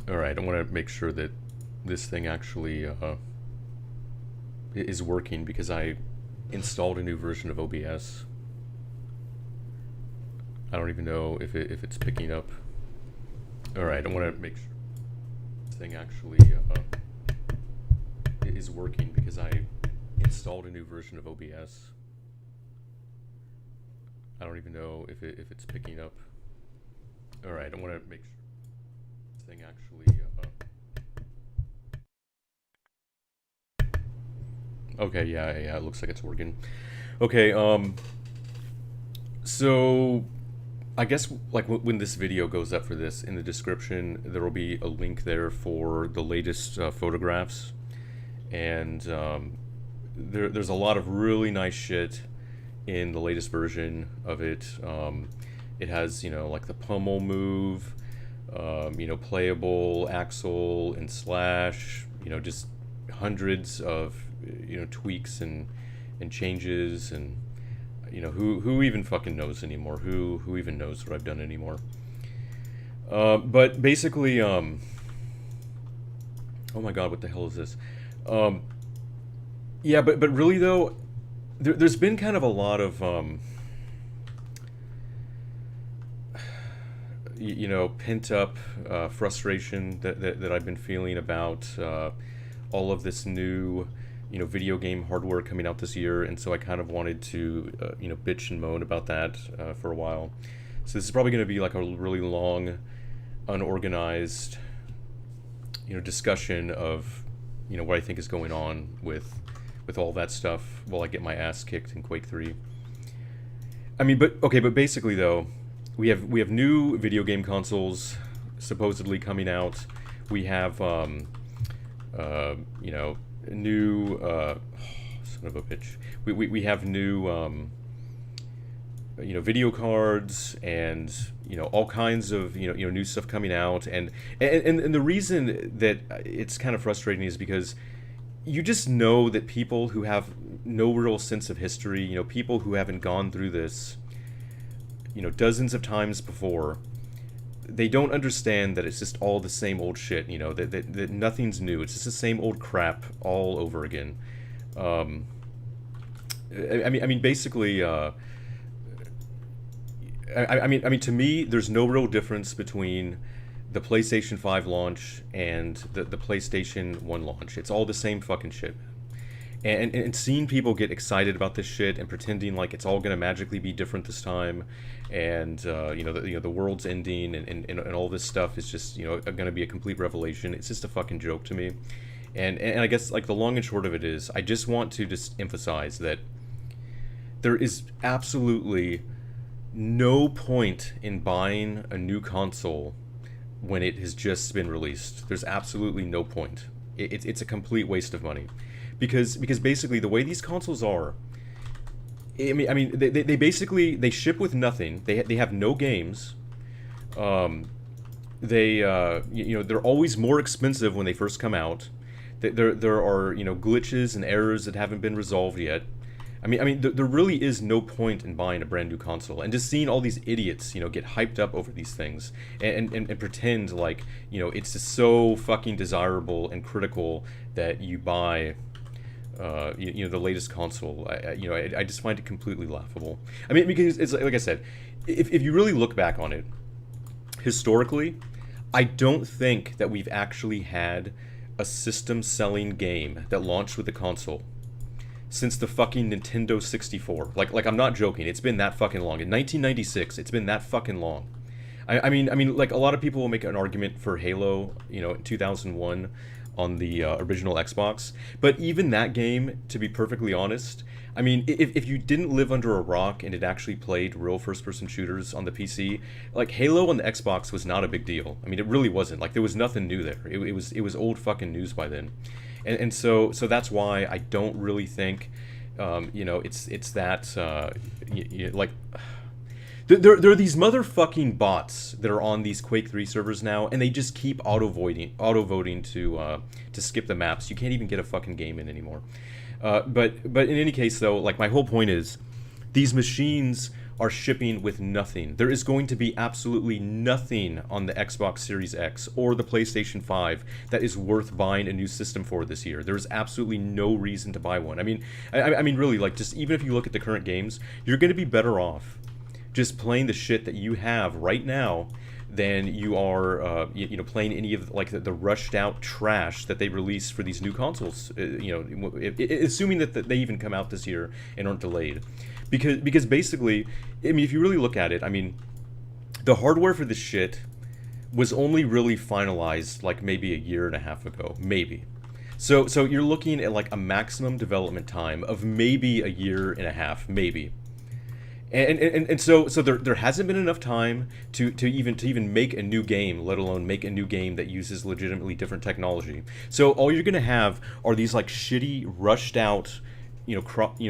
Alright, I want to make sure that this thing actually is working because I installed a new version of OBS. I don't even know if it's picking up. Alright, I want to make sure this thing actually is working because I installed a new version of OBS. I don't even know if it's picking up. Alright, I want to make sure this thing actually okay, yeah, it looks like it's working. Okay, so I guess like when this video goes up for this, in the description there will be a link there for the latest photographs, and there's a lot of really nice shit in the latest version of it. It has, like the pummel move, playable axle and slash, just hundreds of tweaks and changes, and who even fucking knows anymore? Who even knows what I've done anymore? But basically, oh my god, what the hell is this? Yeah, but really though, there's been kind of a lot of pent up frustration that I've been feeling about all of this new video game hardware coming out this year, and so I kind of wanted to bitch and moan about that for a while. So this is probably going to be like a really long, unorganized discussion of what I think is going on with all that stuff while I get my ass kicked in Quake 3. I mean, but basically though, we have new video game consoles supposedly coming out. We have new son of a bitch. We have new video cards, and all kinds of new stuff coming out, and the reason that it's kind of frustrating is because you just know that people who have no real sense of history, people who haven't gone through this dozens of times before, they don't understand that it's just all the same old shit, that nothing's new. It's just the same old crap all over again. I mean, basically, to me, there's no real difference between the PlayStation 5 launch and the PlayStation 1 launch. It's all the same fucking shit. And seeing people get excited about this shit and pretending like it's all gonna magically be different this time, and the world's ending, and all this stuff is just gonna be a complete revelation. It's just a fucking joke to me. And I guess like the long and short of it is, I just want to just emphasize that there is absolutely no point in buying a new console when it has just been released. There's absolutely no point. It's a complete waste of money. Because basically the way these consoles are, they basically, they ship with nothing. They have no games. They're always more expensive when they first come out. There are glitches and errors that haven't been resolved yet. There really is no point in buying a brand new console, and just seeing all these idiots get hyped up over these things, and pretend like it's just so fucking desirable and critical that you buy the latest console. I just find it completely laughable. Because it's like I said, if you really look back on it historically, I don't think that we've actually had a system-selling game that launched with the console since the fucking Nintendo 64. Like I'm not joking. It's been that fucking long. In 1996, it's been that fucking long. I mean, like a lot of people will make an argument for Halo, in 2001 on the original Xbox, but even that game, to be perfectly honest, if you didn't live under a rock and it actually played real first-person shooters on the PC, like Halo on the Xbox was not a big deal. It really wasn't. Like there was nothing new there. It was old fucking news by then. And so that's why I don't really think, it's that, like, there are these motherfucking bots that are on these Quake 3 servers now, and they just keep auto-voting to skip the maps. You can't even get a fucking game in anymore. But in any case, though, like my whole point is, these machines are shipping with nothing. There is going to be absolutely nothing on the Xbox Series X or the PlayStation 5 that is worth buying a new system for this year. There's absolutely no reason to buy one. I mean, really, like, just even if you look at the current games, you're going to be better off just playing the shit that you have right now than you are, playing any of like the rushed out trash that they release for these new consoles. Assuming that they even come out this year and aren't delayed, because basically, I mean, if you really look at it, I mean, the hardware for this shit was only really finalized like maybe a year and a half ago, maybe. So you're looking at like a maximum development time of maybe a year and a half, maybe. And so there hasn't been enough time to even make a new game, let alone make a new game that uses legitimately different technology. So all you're gonna have are these like shitty, rushed out,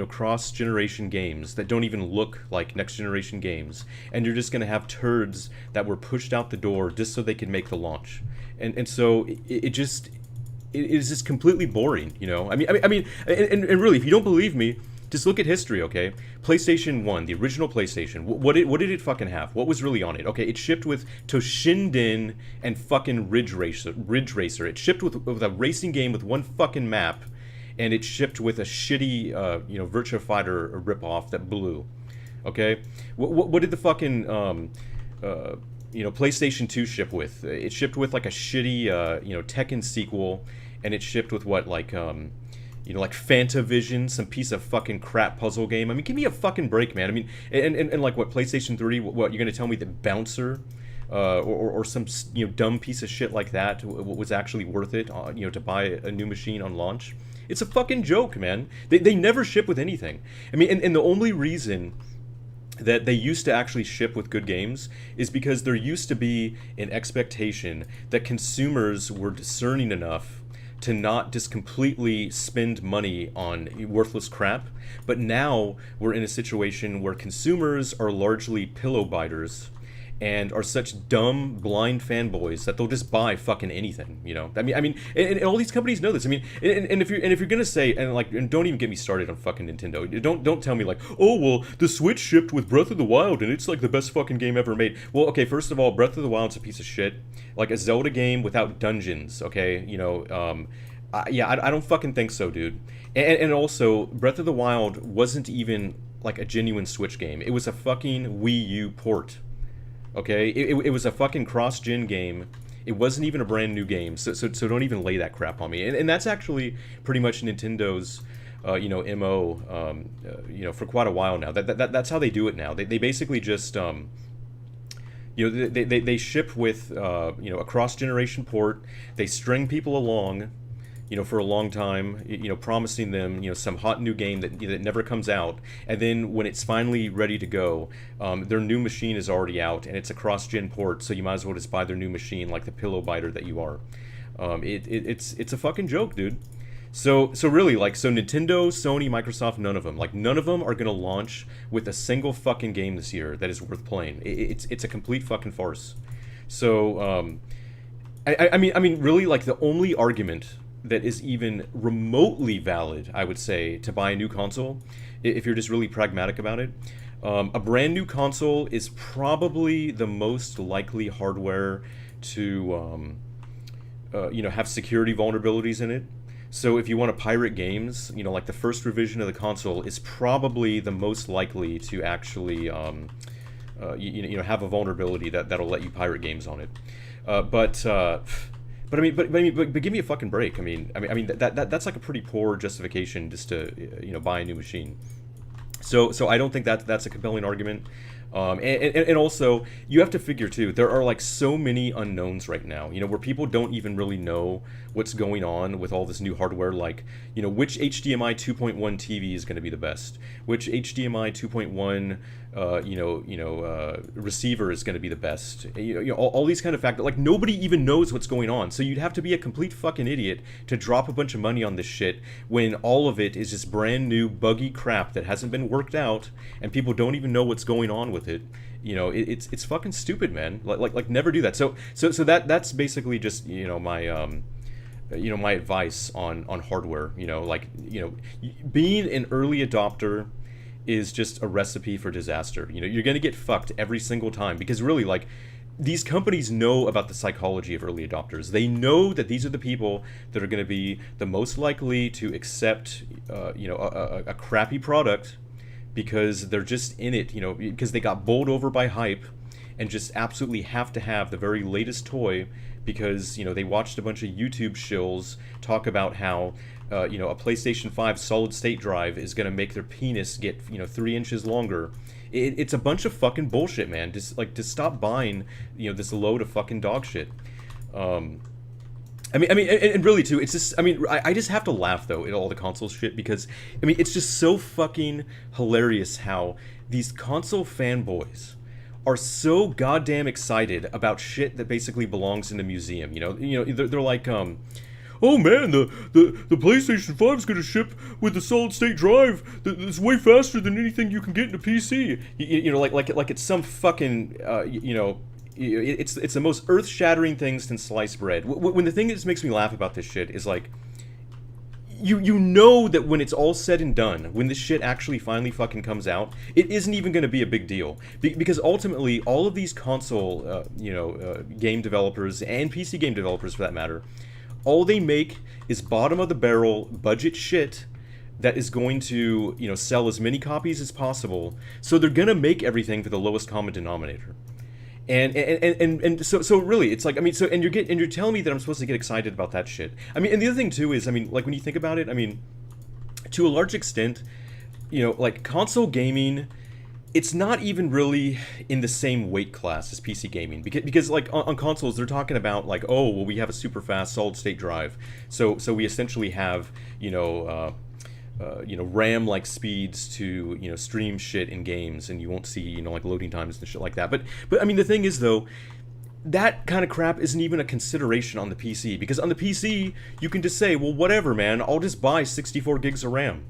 cross generation games that don't even look like next generation games, and you're just gonna have turds that were pushed out the door just so they could make the launch. And so it is just completely boring, you know. And really, if you don't believe me, just look at history, okay? PlayStation 1, the original PlayStation, what did it fucking have? What was really on it? Okay, it shipped with Toshinden and fucking Ridge Racer. It shipped with a racing game with one fucking map, and it shipped with a shitty, Virtua Fighter ripoff that blew, okay? What did the fucking, PlayStation 2 ship with? It shipped with like a shitty, Tekken sequel, and it shipped with what, like Fantavision, some piece of fucking crap puzzle game. I mean, give me a fucking break, man. I mean, and like what, PlayStation 3, what you're gonna tell me that Bouncer, or some dumb piece of shit like that was actually worth it, to buy a new machine on launch? It's a fucking joke, man. They never ship with anything. I mean, and the only reason that they used to actually ship with good games is because there used to be an expectation that consumers were discerning enough to not just completely spend money on worthless crap. But now we're in a situation where consumers are largely pillow biters and are such dumb, blind fanboys that they'll just buy fucking anything, you know. And all these companies know this. I mean, and if you're gonna say, and don't even get me started on fucking Nintendo. Don't tell me like, oh well, the Switch shipped with Breath of the Wild and it's like the best fucking game ever made. Well, okay, first of all, Breath of the Wild's a piece of shit, like a Zelda game without dungeons. Okay, I don't fucking think so, dude. And also, Breath of the Wild wasn't even like a genuine Switch game. It was a fucking Wii U port. Okay, it was a fucking cross-gen game. It wasn't even a brand new game, so don't even lay that crap on me. And that's actually pretty much Nintendo's, MO, for quite a while now. That's how they do it now. They basically just, they ship with, a cross-generation port. They string people along, for a long time, promising them, some hot new game that never comes out, and then when it's finally ready to go, their new machine is already out, and it's a cross-gen port, so you might as well just buy their new machine like the pillow biter that you are. It's a fucking joke, dude. So really, like, so Nintendo, Sony, Microsoft, none of them are gonna launch with a single fucking game this year that is worth playing. It's a complete fucking farce. So, I mean, really, like, the only argument that is even remotely valid, I would say, to buy a new console, if you're just really pragmatic about it, a brand new console is probably the most likely hardware to, have security vulnerabilities in it. So if you want to pirate games, like the first revision of the console is probably the most likely to actually, have a vulnerability that'll let you pirate games on it. But give me a fucking break. I mean, that's like a pretty poor justification just to, buy a new machine. So I don't think that's a compelling argument. And also, you have to figure too, there are like so many unknowns right now, where people don't even really know what's going on with all this new hardware, like, which HDMI 2.1 TV is going to be the best, which HDMI 2.1 receiver is going to be the best, all these kind of factors. Like, nobody even knows what's going on, so you'd have to be a complete fucking idiot to drop a bunch of money on this shit when all of it is just brand new buggy crap that hasn't been worked out and people don't even know what's going on with it. It's fucking stupid, man. Like never do that. So that's basically just my advice on hardware. Being an early adopter is just a recipe for disaster. You know, you're gonna get fucked every single time because really, like, these companies know about the psychology of early adopters. They know that these are the people that are going to be the most likely to accept, a crappy product because they're just in it, you know, because they got bowled over by hype and just absolutely have to have the very latest toy because, you know, they watched a bunch of YouTube shills talk about how, a PlayStation 5 solid state drive is going to make their penis get, 3 inches longer. It's a bunch of fucking bullshit, man. Just stop buying, this load of fucking dog shit. And really too, it's just, I just have to laugh though at all the console shit because, it's just so fucking hilarious how these console fanboys are so goddamn excited about shit that basically belongs in the museum. They're like, oh man, the PlayStation 5 is going to ship with the solid state drive that's way faster than anything you can get in a PC. Like it's some fucking, it's the most earth-shattering thing since sliced bread. When the thing that just makes me laugh about this shit is like, you know that when it's all said and done, when this shit actually finally fucking comes out, it isn't even going to be a big deal. Because ultimately, all of these console, game developers, and PC game developers for that matter, all they make is bottom-of-the-barrel budget shit that is going to, sell as many copies as possible. So they're going to make everything for the lowest common denominator. And so really, it's like, and you're telling me that I'm supposed to get excited about that shit. And the other thing too is, like when you think about it, to a large extent, like console gaming, it's not even really in the same weight class as PC gaming because like on consoles they're talking about like, oh well, we have a super fast solid state drive, so we essentially have RAM like speeds to stream shit in games, and you won't see like loading times and shit like that. But the thing is though, that kind of crap isn't even a consideration on the PC, because on the PC you can just say, well, whatever, man, I'll just buy 64 gigs of RAM.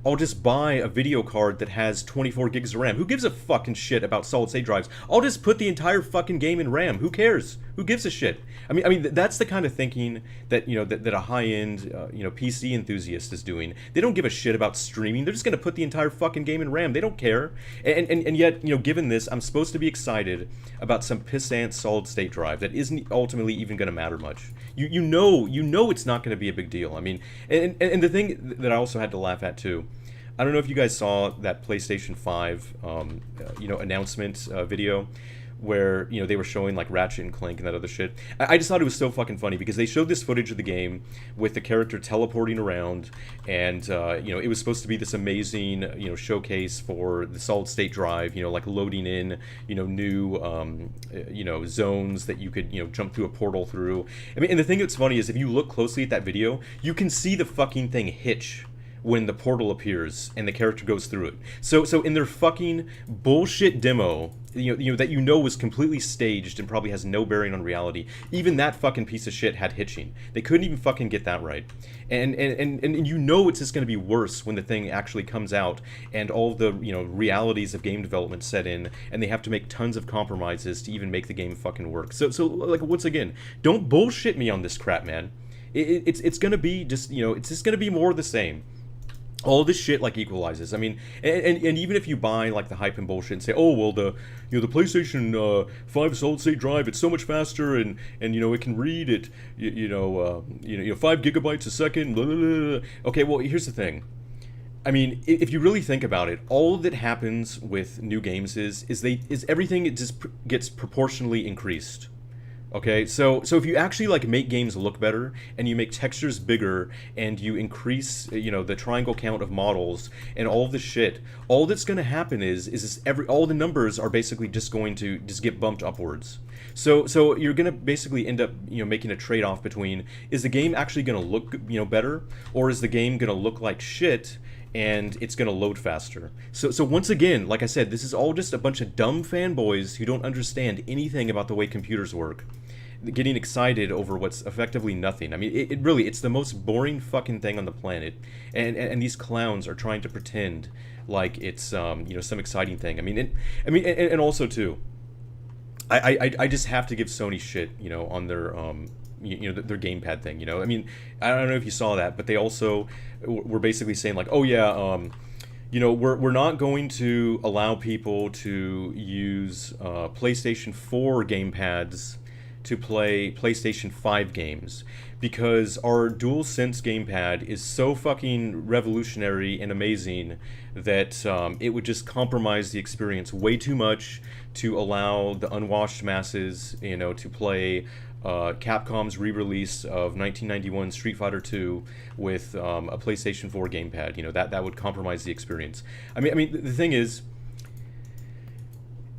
I'll just buy a video card that has 24 gigs of RAM. Who gives a fucking shit about solid state drives? I'll just put the entire fucking game in RAM. Who cares? Who gives a shit? That's the kind of thinking that that a high-end PC enthusiast is doing. They don't give a shit about streaming. They're just gonna put the entire fucking game in RAM. They don't care. And yet, given this, I'm supposed to be excited about some pissant solid state drive that isn't ultimately even gonna matter much. You know it's not gonna be a big deal. And the thing that I also had to laugh at too, I don't know if you guys saw that PlayStation 5, announcement video where, they were showing like Ratchet and Clank and that other shit. I just thought it was so fucking funny because they showed this footage of the game with the character teleporting around, and, it was supposed to be this amazing, showcase for the solid state drive, like loading in, new, zones that you could, jump through a portal through. And the thing that's funny is if you look closely at that video, you can see the fucking thing hitch when the portal appears and the character goes through it. So in their fucking bullshit demo, that was completely staged and probably has no bearing on reality, even that fucking piece of shit had hitching. They couldn't even fucking get that right. And it's just gonna be worse when the thing actually comes out and all the, realities of game development set in, and they have to make tons of compromises to even make the game fucking work. So like, once again, don't bullshit me on this crap, man. It's gonna be just, it's just gonna be more of the same. All this shit like equalizes. And even if you buy like the hype and bullshit and say, oh well, the PlayStation 5 solid state drive, it's so much faster, and it can read it 5 gigabytes a second. Blah, blah, blah. Okay, well here's the thing. If you really think about it, all that happens with new games is everything, it just gets proportionally increased. Okay, so if you actually like make games look better, and you make textures bigger, and you increase the triangle count of models and all of the shit, all that's going to happen is all the numbers are basically just going to just get bumped upwards. So you're going to basically end up making a trade-off between, is the game actually going to look better, or is the game going to look like shit and it's going to load faster. So once again, like I said, this is all just a bunch of dumb fanboys who don't understand anything about the way computers work, getting excited over what's effectively nothing. It really, it's the most boring fucking thing on the planet, and these clowns are trying to pretend like it's some exciting thing. And also too, I just have to give Sony shit, on their their gamepad thing. I don't know if you saw that, but they also were basically saying like, oh yeah, we're not going to allow people to use PlayStation 4 gamepads to play PlayStation 5 games because our DualSense gamepad is so fucking revolutionary and amazing that it would just compromise the experience way too much to allow the unwashed masses, to play Capcom's re-release of 1991 Street Fighter 2 with a PlayStation 4 gamepad. That would compromise the experience. I mean, the thing is,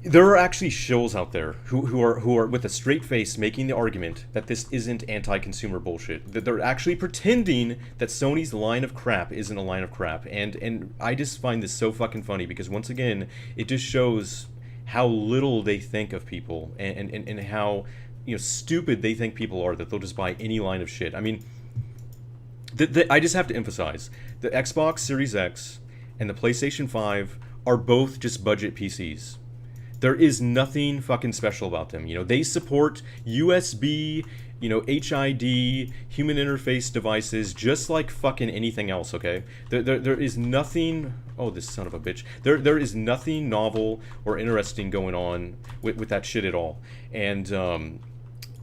there are actually shills out there who are with a straight face making the argument that this isn't anti-consumer bullshit. That they're actually pretending that Sony's line of crap isn't a line of crap. And I just find this so fucking funny because once again, it just shows how little they think of people and how stupid they think people are, that they'll just buy any line of shit. I mean, I just have to emphasize the Xbox Series X and the PlayStation 5 are both just budget PCs. There is nothing fucking special about them. They support USB, HID, human interface devices, just like fucking anything else, okay? There is nothing... Oh, this son of a bitch. There is nothing novel or interesting going on with that shit at all. And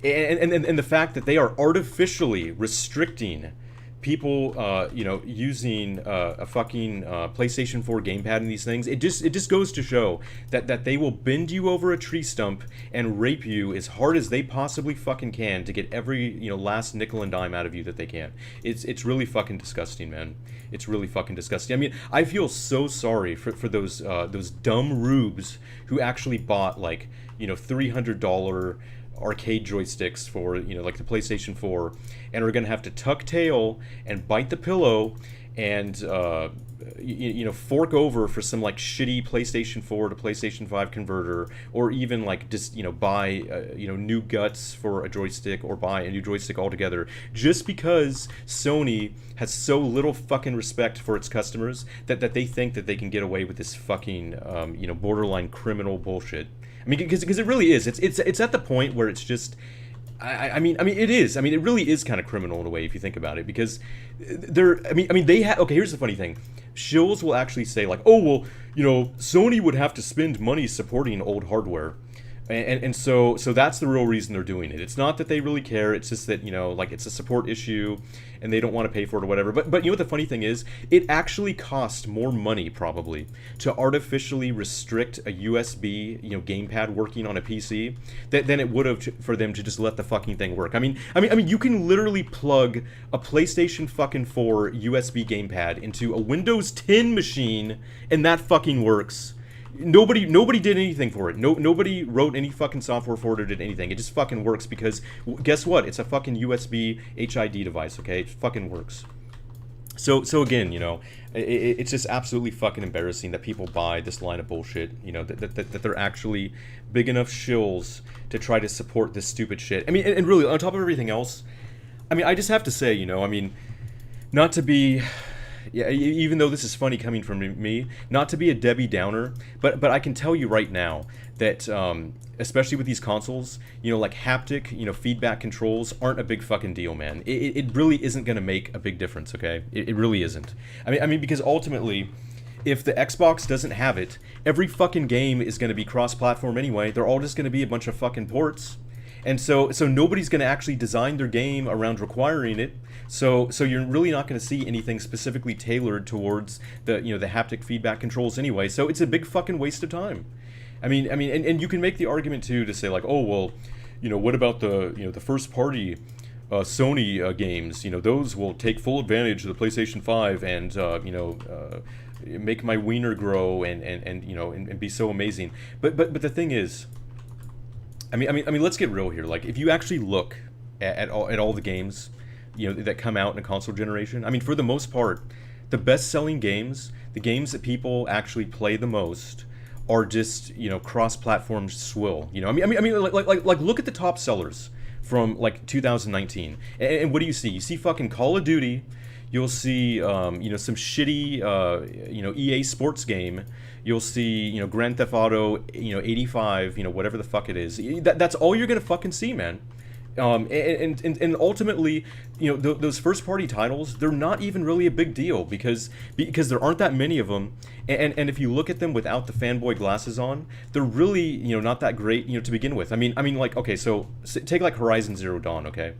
the fact that they are artificially restricting people, using a fucking PlayStation 4 gamepad and these things, it just goes to show that they will bend you over a tree stump and rape you as hard as they possibly fucking can to get every last nickel and dime out of you that they can. It's really fucking disgusting, man. It's really fucking disgusting. I mean, I feel so sorry for those dumb rubes who actually bought like $300 arcade joysticks for like the PlayStation 4 and are gonna have to tuck tail and bite the pillow and fork over for some like shitty PlayStation 4 to PlayStation 5 converter, or even like just buy new guts for a joystick, or buy a new joystick altogether, just because Sony has so little fucking respect for its customers that they think that they can get away with this fucking borderline criminal bullshit. I mean, because it really is. It's at the point where it's just, I mean, it is. I mean, it really is kind of criminal in a way if you think about it, because they have. Okay, here's the funny thing. Shills will actually say like, oh well, Sony would have to spend money supporting old hardware. And so that's the real reason they're doing it. It's not that they really care. It's just that like it's a support issue, and they don't want to pay for it or whatever. But what the funny thing is, it actually costs more money probably to artificially restrict a USB gamepad working on a PC than it would have for them to just let the fucking thing work. I mean, you can literally plug a PlayStation fucking 4 USB gamepad into a Windows 10 machine, and that fucking works. Nobody did anything for it. Nobody wrote any fucking software for it or did anything. It just fucking works because, guess what? It's a fucking USB HID device, okay? It fucking works. So again, it's just absolutely fucking embarrassing that people buy this line of bullshit, that they're actually big enough shills to try to support this stupid shit. I mean, and really, on top of everything else, I mean, I just have to say, not to be... Yeah, even though this is funny coming from me, not to be a Debbie Downer, but I can tell you right now that, especially with these consoles, like haptic, feedback controls aren't a big fucking deal, man. It really isn't going to make a big difference, okay? It really isn't. I mean, because ultimately, if the Xbox doesn't have it, every fucking game is going to be cross-platform anyway. They're all just going to be a bunch of fucking ports. And so nobody's going to actually design their game around requiring it. So you're really not going to see anything specifically tailored towards the the haptic feedback controls anyway. So it's a big fucking waste of time. I mean, and you can make the argument too to say like, oh well, what about the the first party Sony games? Those will take full advantage of the PlayStation 5 and make my wiener grow and be so amazing. But the thing is, I mean, let's get real here. Like, if you actually look at all the games, that come out in a console generation, I mean, for the most part, the best-selling games, the games that people actually play the most, are just cross-platform swill. I mean, like look at the top sellers from like 2019, and what do you see? You see fucking Call of Duty. You'll see some shitty EA Sports game. You'll see Grand Theft Auto 85, whatever the fuck it is. That's all you're gonna fucking see, man. And ultimately, those first party titles, they're not even really a big deal because there aren't that many of them, and if you look at them without the fanboy glasses on, they're really not that great to begin with. I mean like, okay, so take like Horizon Zero Dawn. Okay,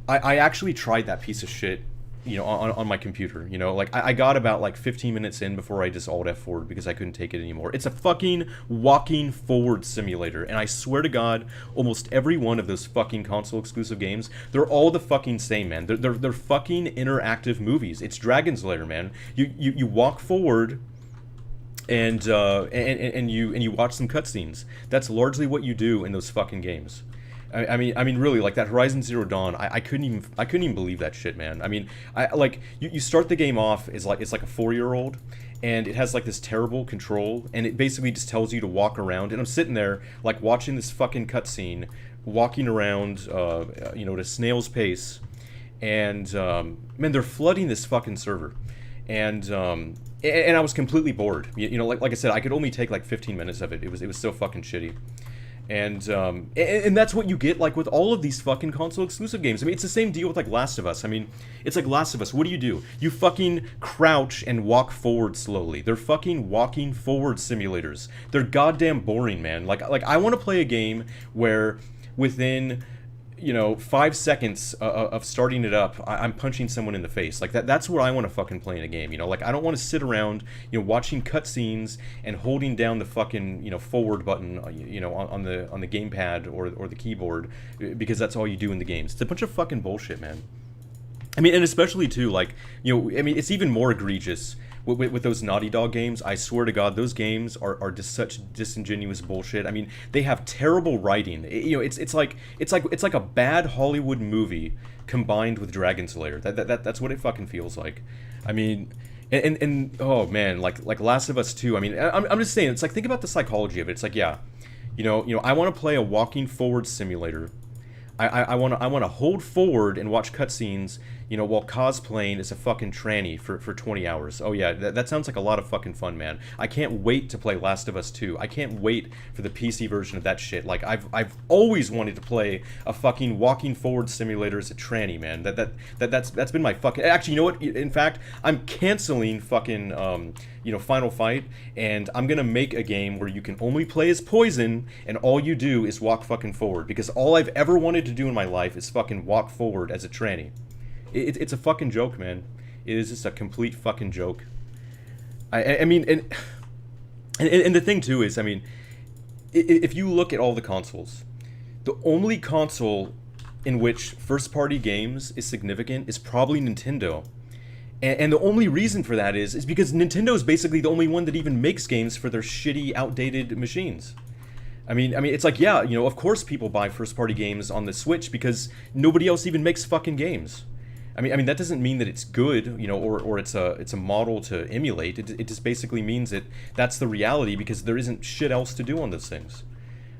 I actually tried that piece of shit, on my computer. Like I got about like 15 minutes in before I just alt F4'd because I couldn't take it anymore. It's a fucking walking forward simulator, and I swear to God, almost every one of those fucking console exclusive games, they're all the fucking same, man. They're fucking interactive movies. It's Dragon's Lair, man. You walk forward. And you watch some cutscenes. That's largely what you do in those fucking games. I mean, really, like that Horizon Zero Dawn. I couldn't even believe that shit, man. I mean, I like you start the game off as like it's like a 4-year-old, and it has like this terrible control, and it basically just tells you to walk around. And I'm sitting there like watching this fucking cutscene, walking around, at a snail's pace, and man, they're flooding this fucking server, and I was completely bored. Like I said, I could only take like 15 minutes of it. It was so fucking shitty. And that's what you get like with all of these fucking console exclusive games. I mean, it's the same deal with like Last of Us. I mean, it's like Last of Us. What do? You fucking crouch and walk forward slowly. They're fucking walking forward simulators. They're goddamn boring, man. Like I want to play a game where within 5 seconds of starting it up, I'm punching someone in the face. Like that's what I want to fucking play in a game. Like I don't want to sit around, watching cutscenes and holding down the fucking, forward button, on the gamepad or the keyboard, because that's all you do in the games. It's a bunch of fucking bullshit, man. I mean, and especially too, like, I mean, it's even more egregious with those Naughty Dog games. I swear to God, those games are just such disingenuous bullshit. I mean, they have terrible writing. It's like a bad Hollywood movie combined with Dragon's Lair. That's what it fucking feels like. I mean, and oh man, like Last of Us 2. I mean, I'm just saying, it's like, think about the psychology of it. It's like, yeah, I want to play a walking forward simulator. I want to hold forward and watch cutscenes, while cosplaying as a fucking tranny for 20 hours. Oh yeah, that sounds like a lot of fucking fun, man. I can't wait to play Last of Us 2. I can't wait for the PC version of that shit. Like I've always wanted to play a fucking walking forward simulator as a tranny, man. That's been my fucking. Actually, you know what? In fact, I'm canceling fucking Final Fight, and I'm gonna make a game where you can only play as Poison, and all you do is walk fucking forward. Because all I've ever wanted to do in my life is fucking walk forward as a tranny. It's a fucking joke, man. It is just a complete fucking joke. I mean, and the thing too is, I mean, if you look at all the consoles, the only console in which first-party games is significant is probably Nintendo. And the only reason for that is because Nintendo is basically the only one that even makes games for their shitty, outdated machines. I mean, it's like, yeah, of course people buy first-party games on the Switch because nobody else even makes fucking games. I mean that doesn't mean that it's good, or it's a model to emulate. It just basically means that that's the reality because there isn't shit else to do on those things.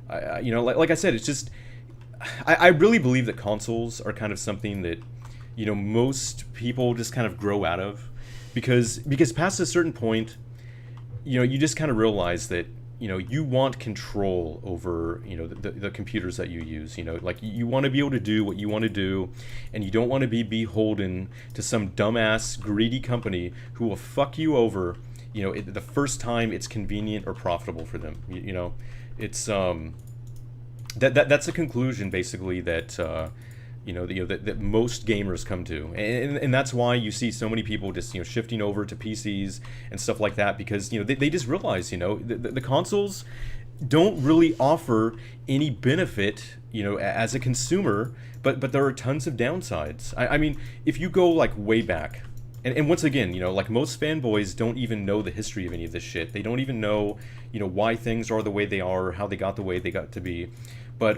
Like I said, it's just, I really believe that consoles are kind of something that, most people just kind of grow out of, because past a certain point, you just kind of realize that, you want control over, the computers that you use. Like, you want to be able to do what you want to do, and you don't want to be beholden to some dumbass, greedy company who will fuck you over, the first time it's convenient or profitable for them. It's that's a conclusion basically that that most gamers come to, and that's why you see so many people just shifting over to PCs and stuff like that, because they just realize the consoles don't really offer any benefit as a consumer, but there are tons of downsides. I mean, if you go like way back, and once again, like most fanboys don't even know the history of any of this shit. They don't even know why things are the way they are, or how they got the way they got to be. But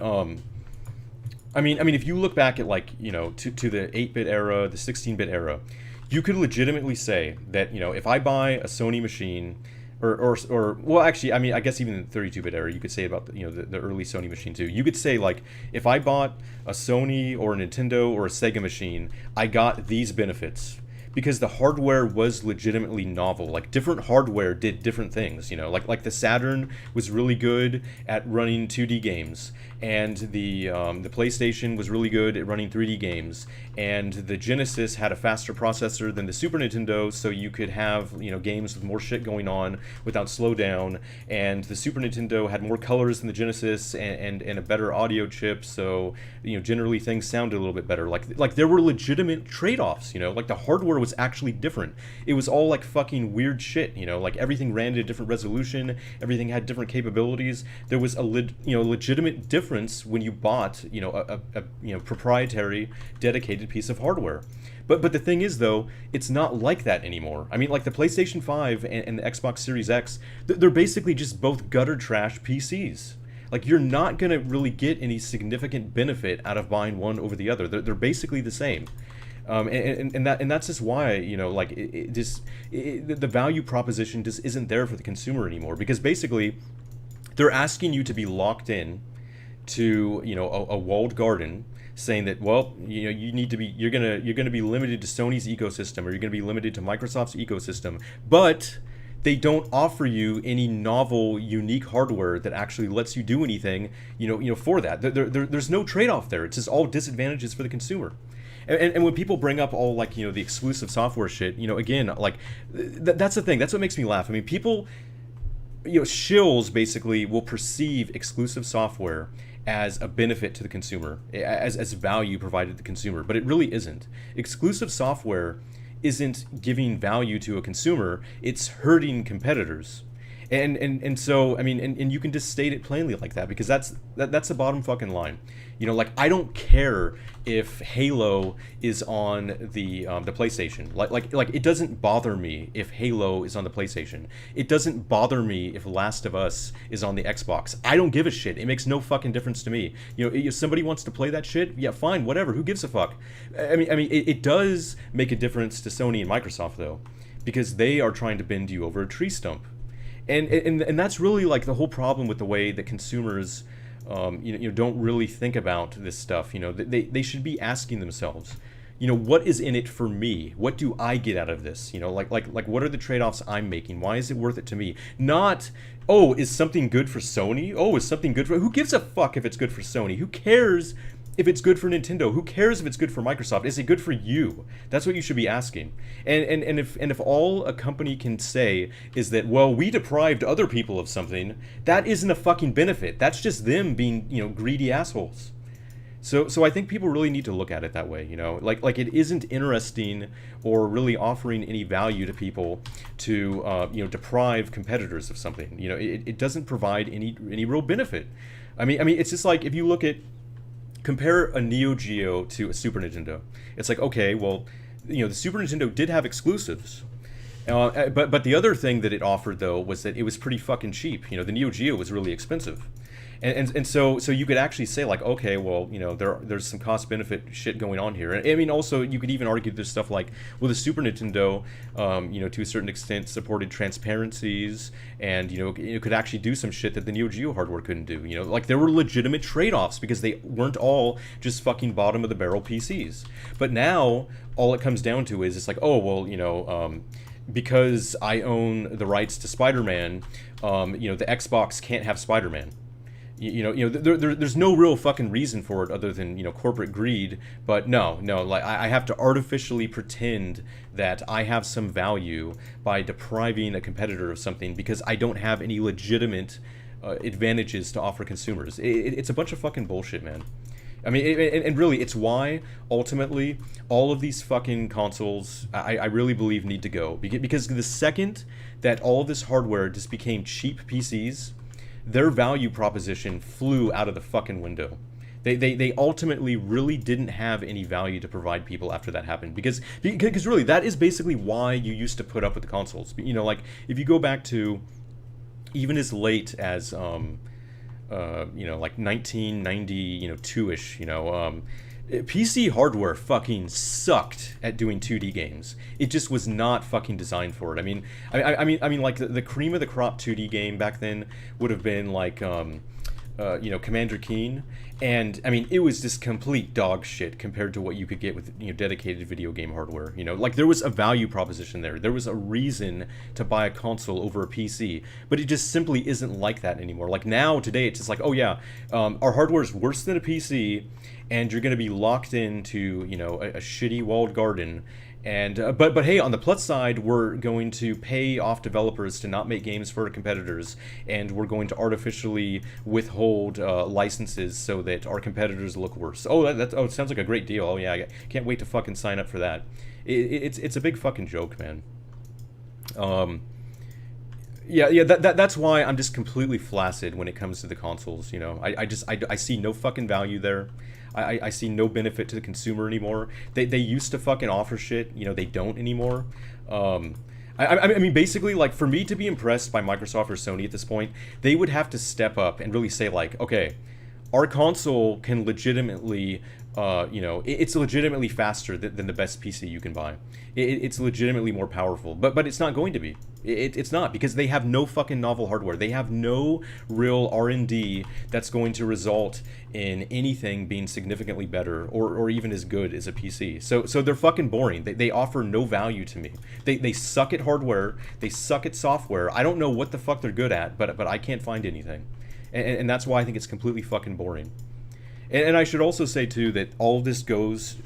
I mean, if you look back at like to the 8-bit era, the 16-bit era, you could legitimately say that if I buy a Sony machine, or well, actually, I mean, I guess even in the 32-bit era, you could say about the early Sony machine too. You could say like, if I bought a Sony or a Nintendo or a Sega machine, I got these benefits. because the hardware was legitimately novel. Like different hardware did different things, you know. Like the Saturn was really good at running 2D games, and the PlayStation was really good at running 3D games, and the Genesis had a faster processor than the Super Nintendo, so you could have, you know, games with more shit going on without slowdown. And the Super Nintendo had more colors than the Genesis, and a better audio chip, so, you know, generally things sounded a little bit better. Like there were legitimate trade-offs, you know. Like the hardware was actually different. It was all like fucking weird shit, you know. Like everything ran at a different resolution, everything had different capabilities. There was a legitimate difference when you bought, you know, a you know, proprietary dedicated piece of hardware. But the thing is, though, it's not like that anymore. I mean, like the PlayStation 5 and the Xbox Series X, they're basically just both gutter trash PCs. Like, you're not going to really get any significant benefit out of buying one over the other. They're basically the same. And that's just why, you know, like, the value proposition just isn't there for the consumer anymore. Because basically, they're asking you to be locked in to, you know, a walled garden, saying that, well, you know, you're gonna be limited to Sony's ecosystem, or you're gonna be limited to Microsoft's ecosystem, but they don't offer you any novel, unique hardware that actually lets you do anything, you know, for that. There's no trade-off there. It's just all disadvantages for the consumer. And when people bring up all, like, you know, the exclusive software shit, you know, again, like, that's the thing. That's what makes me laugh. I mean, people, you know, shills basically will perceive exclusive software as a benefit to the consumer, as value provided to the consumer, but it really isn't. Exclusive software isn't giving value to a consumer, it's hurting competitors. And so, I mean, and you can just state it plainly like that, because that's the bottom fucking line. You know, like, I don't care if Halo is on the PlayStation. Like it doesn't bother me if Halo is on the PlayStation. It doesn't bother me if Last of Us is on the Xbox. I don't give a shit. It makes no fucking difference to me. You know, if somebody wants to play that shit, yeah, fine, whatever. Who gives a fuck? I mean, it does make a difference to Sony and Microsoft, though, because they are trying to bend you over a tree stump. And that's really, like, the whole problem with the way that consumers, you know, don't really think about this stuff. You know, they should be asking themselves, you know, what is in it for me? What do I get out of this? You know, like what are the trade-offs I'm making? Why is it worth it to me? Not, oh, is something good for Sony? Oh, is something good for... Who gives a fuck if it's good for Sony? Who cares if it's good for Nintendo? Who cares if it's good for Microsoft? Is it good for you? That's what you should be asking. And if all a company can say is that, well, we deprived other people of something, that isn't a fucking benefit. That's just them being, you know, greedy assholes. So I think people really need to look at it that way, you know, like it isn't interesting or really offering any value to people to you know, deprive competitors of something. You know, it doesn't provide any real benefit. I mean it's just like, if you look at, compare a Neo Geo to a Super Nintendo. It's like, okay, well, you know, the Super Nintendo did have exclusives. But the other thing that it offered, though, was that it was pretty fucking cheap. You know, the Neo Geo was really expensive. And so you could actually say, like, okay, well, you know, there's some cost benefit shit going on here. And I mean, also, you could even argue there's stuff like, well, the Super Nintendo, you know, to a certain extent supported transparencies, and, you know, it could actually do some shit that the Neo Geo hardware couldn't do. You know, like, there were legitimate trade-offs because they weren't all just fucking bottom of the barrel PCs. But now all it comes down to is, it's like, oh, well, you know, because I own the rights to Spider-Man, you know, the Xbox can't have Spider-Man. You know, there's no real fucking reason for it other than, you know, corporate greed. But no, like, I have to artificially pretend that I have some value by depriving a competitor of something because I don't have any legitimate advantages to offer consumers. It's a bunch of fucking bullshit, man. I mean, and really, it's why, ultimately, all of these fucking consoles, I really believe, need to go. Because the second that all of this hardware just became cheap PCs, their value proposition flew out of the fucking window. They ultimately really didn't have any value to provide people after that happened. Because really, that is basically why you used to put up with the consoles. You know, like, if you go back to even as late as, you know, like 1990, you know, 2-ish, you know, PC hardware fucking sucked at doing 2D games. It just was not fucking designed for it. I mean, like, the cream of the crop 2D game back then would have been like, Commander Keen, and I mean it was just complete dog shit compared to what you could get with dedicated video game hardware. Like there was a value proposition there. There was a reason to buy a console over a PC, but it just simply isn't like that anymore. Like now today, it's just like, oh yeah, our hardware is worse than a PC, and you're going to be locked into a shitty walled garden. And but hey, on the plus side, we're going to pay off developers to not make games for our competitors, and we're going to artificially withhold licenses so that our competitors look worse. Oh, it sounds like a great deal. Oh yeah, I can't wait to fucking sign up for that. It's a big fucking joke, man. Yeah, that's why I'm just completely flaccid when it comes to the consoles. I see no fucking value there. I see no benefit to the consumer anymore. They used to fucking offer shit. They don't anymore. I mean, basically, like, for me to be impressed by Microsoft or Sony at this point, they would have to step up and really say, like, okay, our console can legitimately, it's legitimately faster than the best PC you can buy. It's legitimately more powerful, but it's not going to be. It's not, because they have no fucking novel hardware. They have no real R&D that's going to result in anything being significantly better or even as good as a PC. So they're fucking boring. They offer no value to me. They suck at hardware. They suck at software. I don't know what the fuck they're good at, but I can't find anything. And that's why I think it's completely fucking boring. And I should also say, too, that all of this goes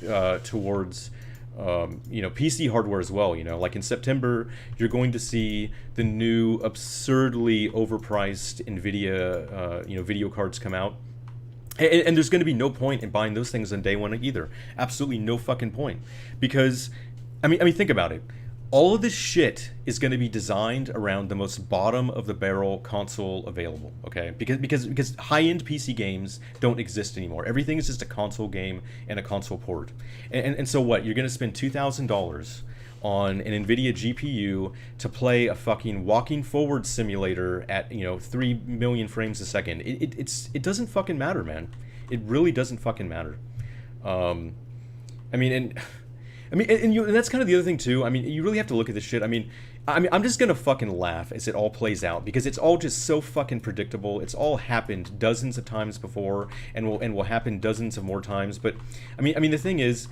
towards PC hardware as well. Like in September, you're going to see the new absurdly overpriced NVIDIA video cards come out. And there's going to be no point in buying those things on day one either. Absolutely no fucking point. Because, I mean, think about it. All of this shit is going to be designed around the most bottom of the barrel console available, okay? Because high-end PC games don't exist anymore. Everything is just a console game and a console port. And so what? You're going to spend $2,000 on an NVIDIA GPU to play a fucking walking forward simulator at 3 million frames a second. It doesn't fucking matter, man. It really doesn't fucking matter. And that's kind of the other thing too. I mean, you really have to look at this shit. I mean, I'm just gonna fucking laugh as it all plays out, because it's all just so fucking predictable. It's all happened dozens of times before, and will happen dozens of more times. But I mean, the thing is,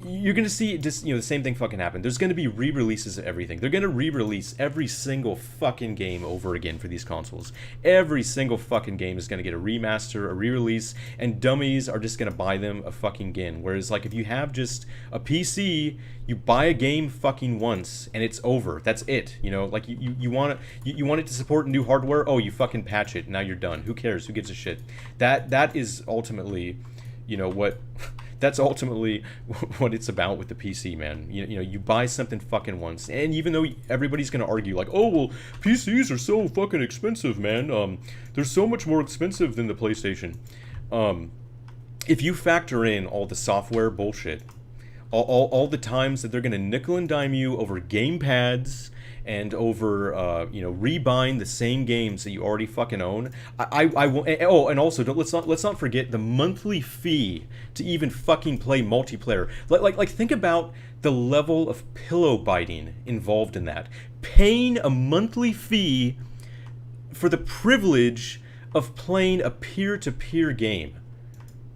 you're gonna see just the same thing fucking happen. There's gonna be re-releases of everything. They're gonna re-release every single fucking game over again for these consoles. Every single fucking game is gonna get a remaster, a re-release, and dummies are just gonna buy them a fucking again. Whereas, like, if you have just a PC, you buy a game fucking once and it's over. That's it. Like you want it to support new hardware. Oh, you fucking patch it. Now you're done. Who cares? Who gives a shit? That is ultimately, what. That's ultimately what it's about with the PC, man. You buy something fucking once, and even though everybody's gonna argue like, oh well, PCs are so fucking expensive, man. They're so much more expensive than the PlayStation. If you factor in all the software bullshit, all the times that they're gonna nickel and dime you over game pads and over rebuying the same games that you already fucking own. I will. Oh, and also let's not forget the monthly fee to even fucking play multiplayer. Like think about the level of pillow biting involved in that. Paying a monthly fee for the privilege of playing a peer-to-peer game.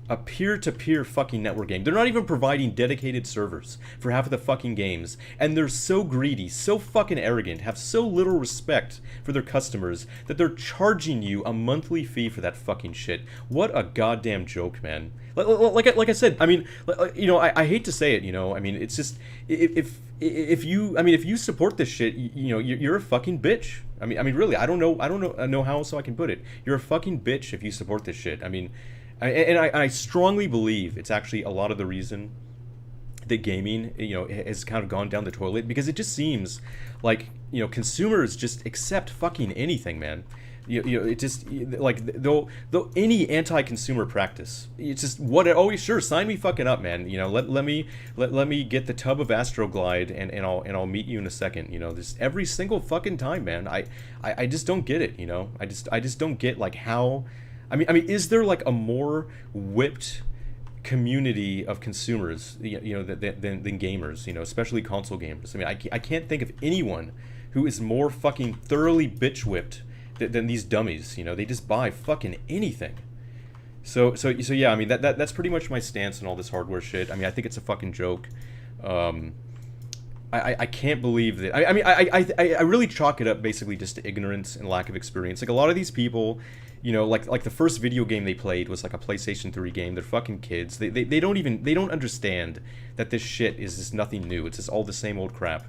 A peer-to-peer fucking network game. They're not even providing dedicated servers for half of the fucking games, and they're so greedy, so fucking arrogant, have so little respect for their customers that they're charging you a monthly fee for that fucking shit. What a goddamn joke, man. Like I said, I mean, I hate to say it, I mean, it's just if you support this shit, you're a fucking bitch. I mean, really, I don't know how else I can put it. You're a fucking bitch if you support this shit. I mean. I strongly believe it's actually a lot of the reason that gaming, has kind of gone down the toilet, because it just seems like, consumers just accept fucking anything, man. It just, like, they'll any anti-consumer practice. It's just oh sure, sign me fucking up, man. Let me get the tub of Astroglide and I'll meet you in a second. This every single fucking time, man. I just don't get it. I just don't get like how. I mean, is there like a more whipped community of consumers, than gamers, especially console gamers? I mean, I can't think of anyone who is more fucking thoroughly bitch whipped than these dummies. They just buy fucking anything. So yeah, I mean that's pretty much my stance on all this hardware shit. I mean, I think it's a fucking joke. I can't believe that. I mean, I really chalk it up basically just to ignorance and lack of experience. Like a lot of these people, like the first video game they played was like a PlayStation 3 game. They're fucking kids. They don't understand that this shit is just nothing new. It's just all the same old crap.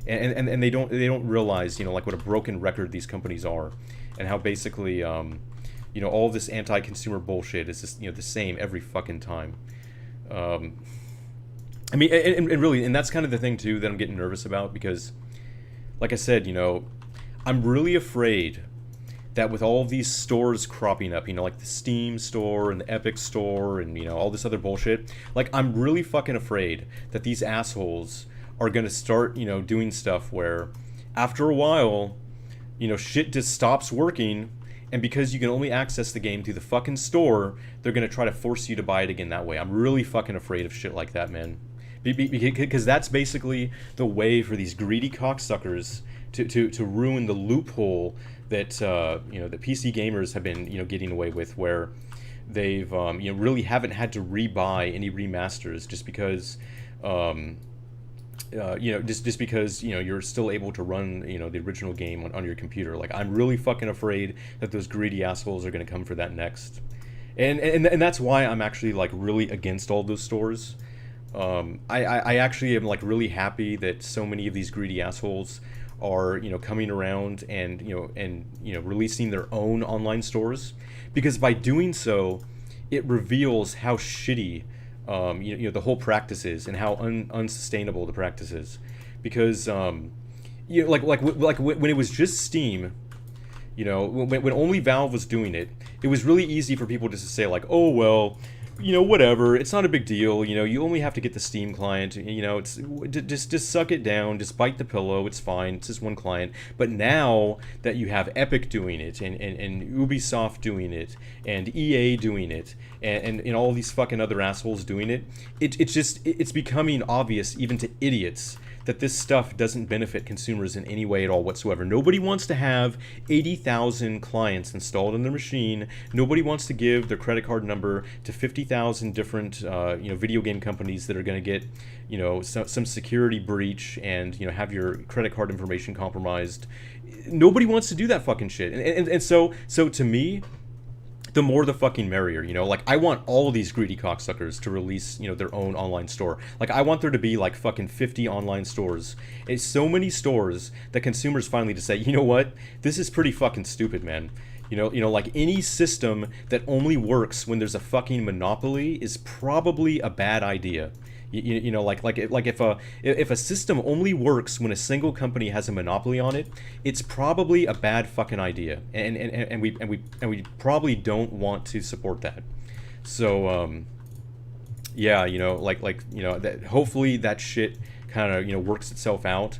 And they don't realize, like what a broken record these companies are, and how basically all this anti-consumer bullshit is just the same every fucking time. I mean, and really, and that's kind of the thing too that I'm getting nervous about, because, like I said, I'm really afraid that with all of these stores cropping up, like the Steam store and the Epic store and all this other bullshit, like I'm really fucking afraid that these assholes are gonna start doing stuff where after a while shit just stops working, and because you can only access the game through the fucking store, they're gonna try to force you to buy it again that way. I'm really fucking afraid of shit like that, man. Because that's basically the way for these greedy cocksuckers to ruin the loophole that the PC gamers have been getting away with, where they've really haven't had to rebuy any remasters just because just because you're still able to run the original game on your computer. Like, I'm really fucking afraid that those greedy assholes are going to come for that next, and that's why I'm actually like really against all those stores. I actually am like really happy that so many of these greedy assholes are coming around and releasing their own online stores, because by doing so it reveals how shitty the whole practice is, and how unsustainable the practice is. Because like when it was just Steam, when only Valve was doing it, it was really easy for people just to say like, oh well, whatever, it's not a big deal, you only have to get the Steam client, it's just suck it down, just bite the pillow, it's fine, it's just one client. But now that you have Epic doing it, and Ubisoft doing it, and EA doing it, and all these fucking other assholes doing it, it's becoming obvious even to idiots that this stuff doesn't benefit consumers in any way at all whatsoever. Nobody wants to have 80,000 clients installed on their machine. Nobody wants to give their credit card number to 50,000 different video game companies that are going to get some security breach and have your credit card information compromised. Nobody wants to do that fucking shit. And so to me, the more the fucking merrier, like I want all these greedy cocksuckers to release, their own online store. Like I want there to be like fucking 50 online stores. It's so many stores that consumers finally just say, you know what, this is pretty fucking stupid, man. Like any system that only works when there's a fucking monopoly is probably a bad idea. Like if a system only works when a single company has a monopoly on it, it's probably a bad fucking idea, and we probably don't want to support that. So yeah, that hopefully that shit kind of works itself out.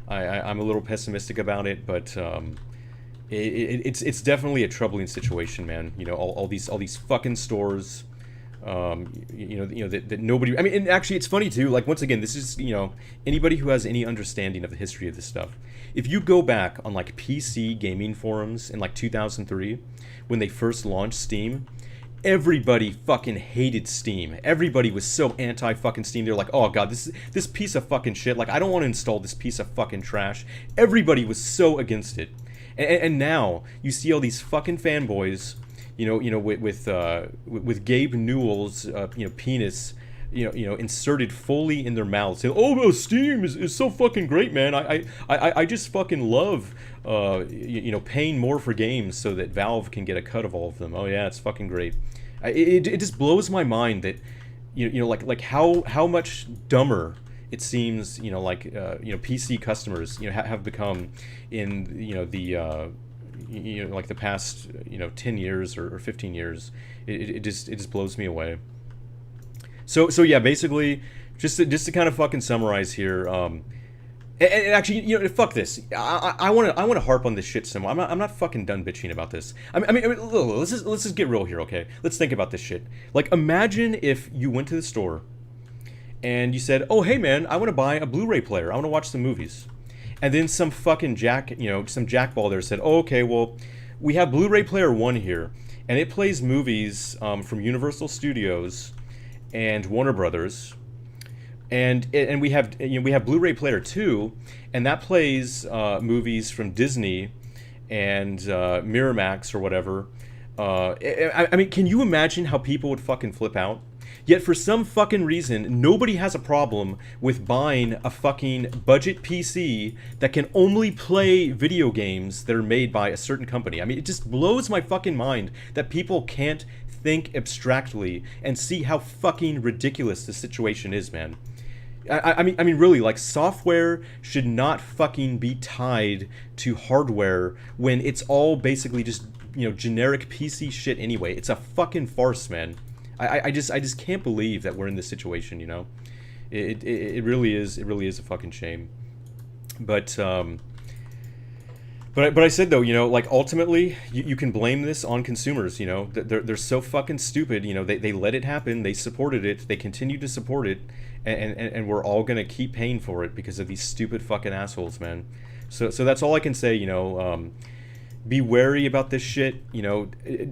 I'm a little pessimistic about it, but it's definitely a troubling situation, man. All these fucking stores. That nobody. I mean, and actually, it's funny too. Like once again, this is anybody who has any understanding of the history of this stuff. If you go back on like PC gaming forums in like 2003, when they first launched Steam, everybody fucking hated Steam. Everybody was so anti-fucking Steam. They're like, oh god, this piece of fucking shit. Like I don't want to install this piece of fucking trash. Everybody was so against it, and now you see all these fucking fanboys. With Gabe Newell's penis, inserted fully in their mouths, saying, "Oh, well, Steam is so fucking great, man. I just fucking love, paying more for games so that Valve can get a cut of all of them. Oh yeah, it's fucking great." It just blows my mind that, like how much dumber it seems, PC customers, have become in, like the past 10 years or 15 years. It just blows me away. So yeah, basically just to kind of fucking summarize here, and actually, fuck this. I want to harp on this shit some more. I'm not fucking done bitching about this. I mean let's just get real here, okay? Let's think about this shit. Like imagine if you went to the store and you said, "Oh, hey man, I want to buy a Blu-ray player. I want to watch some movies." And then some fucking some jackball there said, oh, okay, well, we have Blu-ray Player 1 here, and it plays movies from Universal Studios and Warner Brothers, and we have Blu-ray Player 2, and that plays movies from Disney and Miramax or whatever. I mean, can you imagine how people would fucking flip out? Yet for some fucking reason, nobody has a problem with buying a fucking budget PC that can only play video games that are made by a certain company. I mean, it just blows my fucking mind that people can't think abstractly and see how fucking ridiculous the situation is, man. I mean, really, like, software should not fucking be tied to hardware when it's all basically just, generic PC shit anyway. It's a fucking farce, man. I just can't believe that we're in this situation, It really is a fucking shame. But I said, though, like, ultimately you can blame this on consumers. They're so fucking stupid. They let it happen, they supported it, they continue to support it, and we're all gonna keep paying for it because of these stupid fucking assholes, man. So that's all I can say. Be wary about this shit.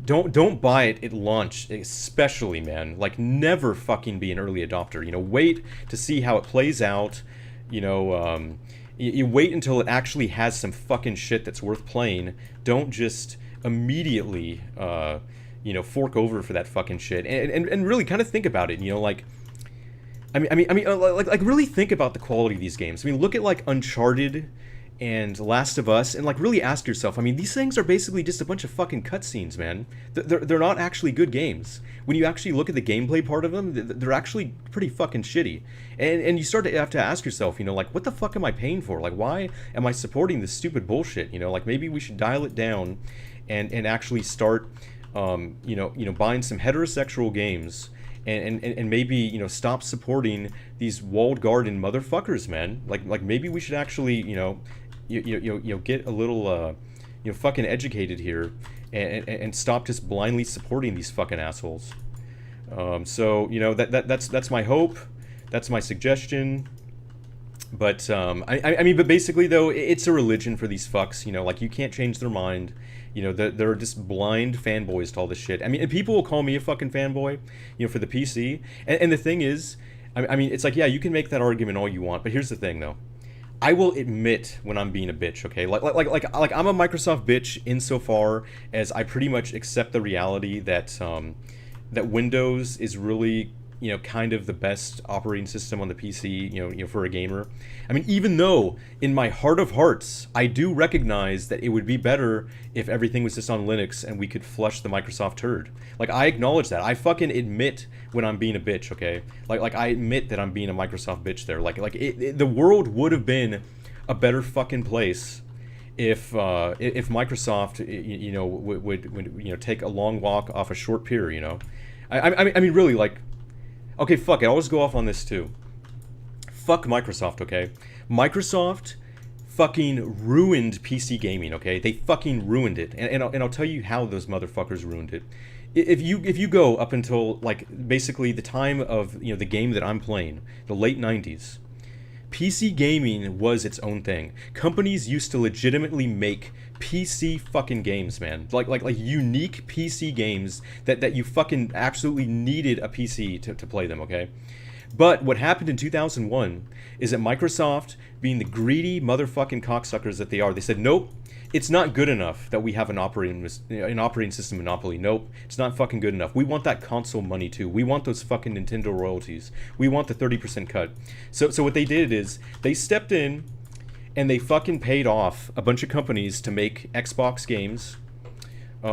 Don't buy it at launch, especially, man. Like, never fucking be an early adopter. Wait to see how it plays out. You wait until it actually has some fucking shit that's worth playing. Don't just immediately fork over for that fucking shit. And really kind of think about it. Like, like really think about the quality of these games. I mean, look at like Uncharted and Last of Us, and like really ask yourself, I mean, these things are basically just a bunch of fucking cutscenes, man. They're not actually good games. When you actually look at the gameplay part of them, they're actually pretty fucking shitty. And you start to have to ask yourself, like, what the fuck am I paying for? Like, why am I supporting this stupid bullshit? Like, maybe we should dial it down and actually start, buying some heterosexual games. And maybe stop supporting these walled garden motherfuckers, man. Like maybe we should actually get a little fucking educated here and stop just blindly supporting these fucking assholes. So that's my hope, that's my suggestion. But I mean, but basically though, it's a religion for these fucks. Like, you can't change their mind. They're just blind fanboys to all this shit. I mean, and people will call me a fucking fanboy, for the PC. And the thing is, I mean, it's like, yeah, you can make that argument all you want, but here's the thing, though. I will admit when I'm being a bitch, okay? Like I'm a Microsoft bitch insofar as I pretty much accept the reality that that Windows is really, kind of the best operating system on the PC, for a gamer. I mean, even though in my heart of hearts, I do recognize that it would be better if everything was just on Linux and we could flush the Microsoft turd. Like, I acknowledge that. I fucking admit when I'm being a bitch, okay? Like I admit that I'm being a Microsoft bitch there. The world would have been a better fucking place if Microsoft, would take a long walk off a short pier, I mean, really, like, okay, fuck it, I'll just go off on this too. Fuck Microsoft, okay? Microsoft fucking ruined PC gaming, okay? They fucking ruined it. And I'll tell you how those motherfuckers ruined it. If you go up until, like, basically the time of, the game that I'm playing, the late 90s, PC gaming was its own thing. Companies used to legitimately make PC fucking games, man. Like unique PC games that you fucking absolutely needed a PC to play them, okay? But what happened in 2001 is that Microsoft, being the greedy motherfucking cocksuckers that they are, they said, nope, it's not good enough that we have an operating system monopoly. Nope, it's not fucking good enough. We want that console money too. We want those fucking Nintendo royalties. We want the 30% cut. So what they did is they stepped in and they fucking paid off a bunch of companies to make Xbox games. They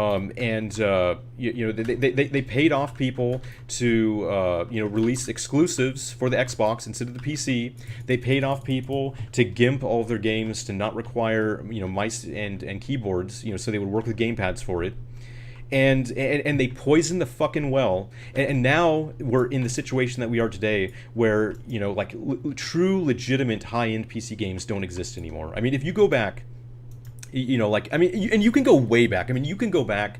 paid off people to release exclusives for the Xbox instead of the PC. They paid off people to gimp all of their games to not require mice and keyboards, so they would work with gamepads for it. And they poisoned the fucking well. And now we're in the situation that we are today, where true legitimate high-end PC games don't exist anymore. I mean, if you go back, and you can go way back. I mean, you can go back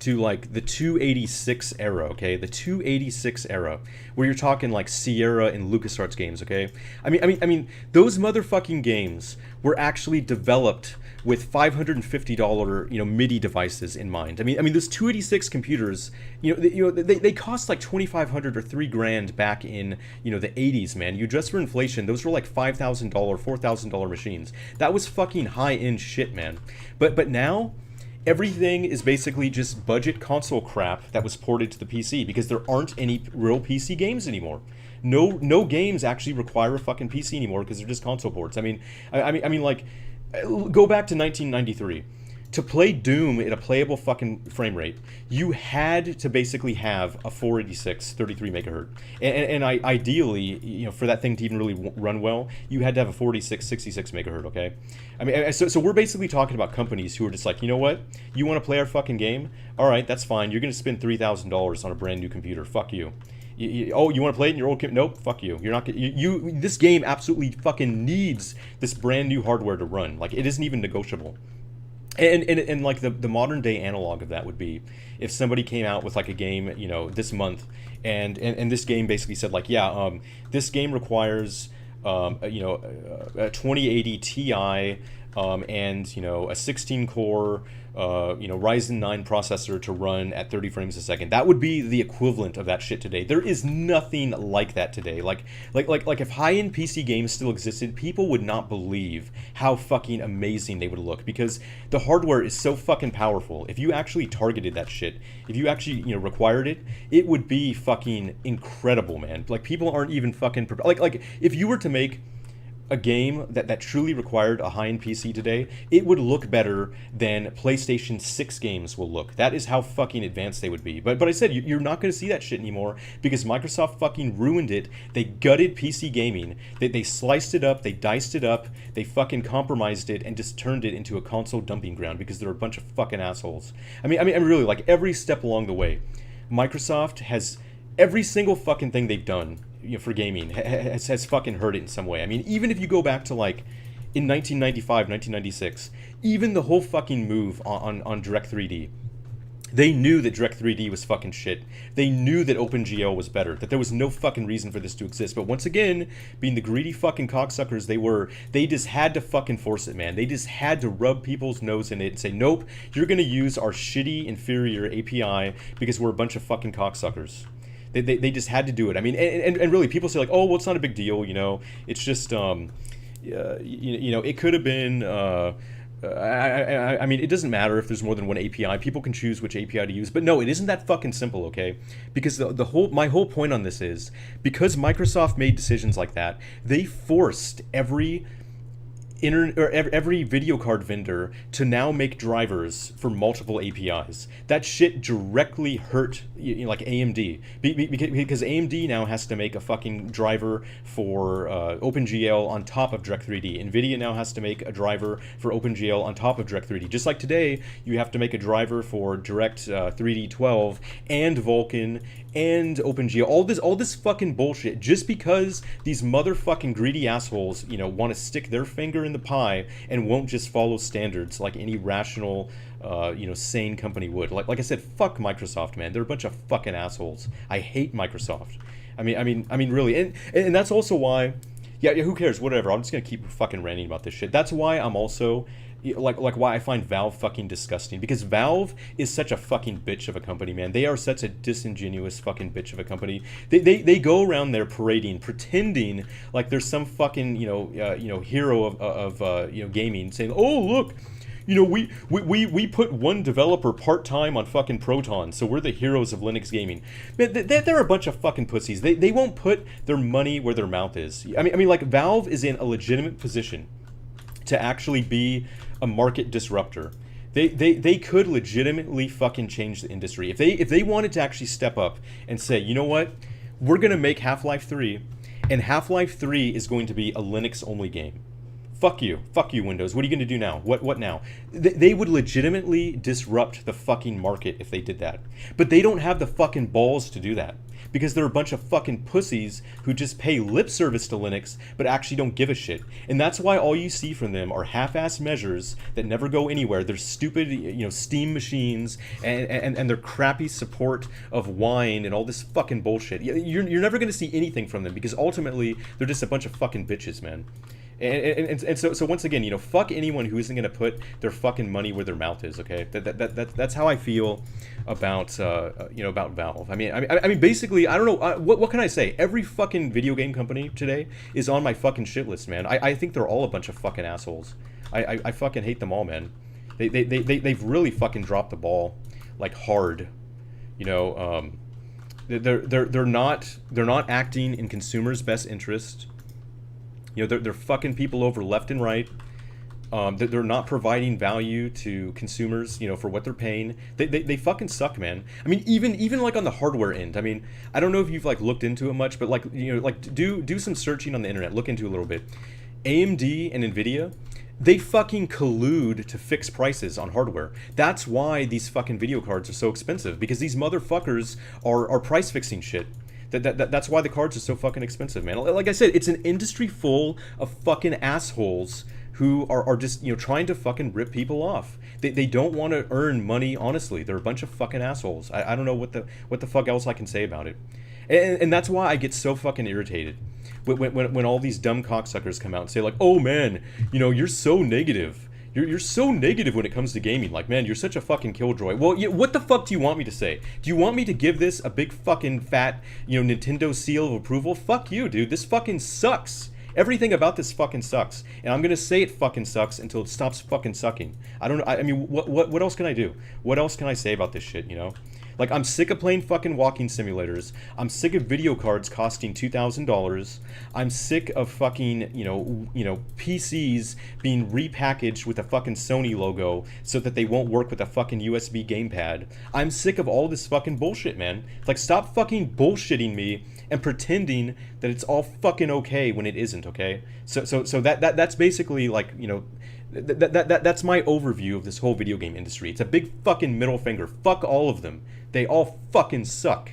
to like the 286 era, okay? The 286 era, where you're talking like Sierra and LucasArts games, okay? I mean, those motherfucking games were actually developed with $550, MIDI devices in mind. I mean, those 286 computers, they cost like $2,500 or $3,000 back in, the 80s, man. You adjust for inflation, those were like $5,000, $4,000 machines. That was fucking high-end shit, man. But now, everything is basically just budget console crap that was ported to the PC because there aren't any real PC games anymore. No games actually require a fucking PC anymore because they're just console ports. I mean, like, go back to 1993. To play Doom at a playable fucking frame rate, you had to basically have a 486 33 megahertz, and ideally, for that thing to even really run well, you had to have a 46 66 megahertz. Okay, I mean, so we're basically talking about companies who are just like, you know what, you want to play our fucking game? All right, that's fine. You're gonna spend $3,000 on a brand new computer. Fuck you. You want to play it in your old computer? Nope, fuck you. You're not. This game absolutely fucking needs this brand new hardware to run. Like, it isn't even negotiable. And like the modern day analog of that would be if somebody came out with like a game, this month, and this game basically said like, yeah, this game requires a 2080 Ti, and a 16 core Ryzen 9 processor to run at 30 frames a second. That would be the equivalent of that shit today. There is nothing like that today. Like if high-end PC games still existed, people would not believe how fucking amazing they would look because the hardware is so fucking powerful. If you actually targeted that shit, if you actually required it, it would be fucking incredible, man. Like, people aren't even fucking like if you were to make a game that truly required a high-end PC today, it would look better than PlayStation 6 games will look. That is how fucking advanced they would be. But I said, you're not going to see that shit anymore because Microsoft fucking ruined it. They gutted PC gaming. They sliced it up, they diced it up, they fucking compromised it and just turned it into a console dumping ground because they're a bunch of fucking assholes. I mean, really, like, every step along the way, Microsoft has every single fucking thing they've done for gaming has fucking hurt it in some way. I mean, even if you go back to like in 1995, 1996, even the whole fucking move on Direct3D, they knew that Direct3D was fucking shit. They knew that OpenGL was better, that there was no fucking reason for this to exist. But once again, being the greedy fucking cocksuckers they just had to fucking force it, man. They just had to rub people's nose in it and say, nope, you're gonna use our shitty, inferior API because we're a bunch of fucking cocksuckers. They just had to do it. I mean, and really, people say like, oh, well, it's not a big deal, It's just, it could have been. I mean, it doesn't matter if there's more than one API. People can choose which API to use. But no, it isn't that fucking simple, okay? Because my whole point on this is because Microsoft made decisions like that, they forced every video card vendor to now make drivers for multiple APIs. That shit directly hurt like AMD because AMD now has to make a fucking driver for OpenGL on top of Direct3D. Nvidia now has to make a driver for OpenGL on top of Direct3D. Just like today, you have to make a driver for Direct 3D 12 and Vulkan and OpenGL. All this fucking bullshit just because these motherfucking greedy assholes, want to stick their finger in the pie and won't just follow standards like any rational, sane company would. Like I said, fuck Microsoft, man. They're a bunch of fucking assholes. I hate Microsoft. I mean, really, and that's also why. Yeah, who cares? Whatever. I'm just gonna keep fucking ranting about this shit. That's why I'm also. Like why I find Valve fucking disgusting, because Valve is such a fucking bitch of a company, man. They are such a disingenuous fucking bitch of a company. They go around there parading, pretending like there's some fucking hero of gaming, saying, oh look, we put one developer part-time on fucking Proton, so we're the heroes of Linux gaming. Man, they're a bunch of fucking pussies. They won't put their money where their mouth is. I mean, like, Valve is in a legitimate position to actually be a market disruptor. They could legitimately fucking change the industry. If they wanted to actually step up and say, you know what, we're gonna make Half-Life 3, and Half-Life 3 is going to be a Linux-only game. Fuck you, Windows. What are you gonna do now? What now? They would legitimately disrupt the fucking market if they did that. But they don't have the fucking balls to do that. because they're a bunch of fucking pussies who just pay lip service to Linux but actually don't give a shit. And that's why all you see from them are half-ass measures that never go anywhere. They're stupid, Steam machines and their crappy support of wine and all this fucking bullshit. You're never going to see anything from them because ultimately they're just a bunch of fucking bitches, man. And so once again, fuck anyone who isn't gonna put their fucking money where their mouth is. Okay, that's how I feel about about Valve. I mean, basically, I don't know what can I say. Every fucking video game company today is on my fucking shit list, man. I think they're all a bunch of fucking assholes. I fucking hate them all, man. They've really fucking dropped the ball, like hard. They're not acting in consumers' best interest. They're fucking people over left and right. They're not providing value to consumers, for what they're paying. They fucking suck, man. I mean, even like on the hardware end. I mean, I don't know if you've like looked into it much, but do some searching on the internet. Look into it a little bit. AMD and Nvidia, they fucking collude to fix prices on hardware. That's why these fucking video cards are so expensive, because these motherfuckers are price fixing shit. That's why the cards are so fucking expensive, man. Like I said, it's an industry full of fucking assholes who are just, trying to fucking rip people off. They don't want to earn money honestly. They're a bunch of fucking assholes. I don't know what the fuck else I can say about it. And that's why I get so fucking irritated when all these dumb cocksuckers come out and say like, oh man, you're so negative. You're so negative when it comes to gaming. Like, man, you're such a fucking killjoy. Well, what the fuck do you want me to say? Do you want me to give this a big fucking fat, Nintendo seal of approval? Fuck you, dude. This fucking sucks. Everything about this fucking sucks. And I'm gonna say it fucking sucks until it stops fucking sucking. I don't know. I mean, what else can I do? What else can I say about this shit, Like, I'm sick of playing fucking walking simulators. I'm sick of video cards costing $2,000. I'm sick of fucking, PCs being repackaged with a fucking Sony logo so that they won't work with a fucking USB gamepad. I'm sick of all this fucking bullshit, man. Like, stop fucking bullshitting me and pretending that it's all fucking okay when it isn't, okay? So that's basically like, that's my overview of this whole video game industry. It's a big fucking middle finger. Fuck all of them. They all fucking suck.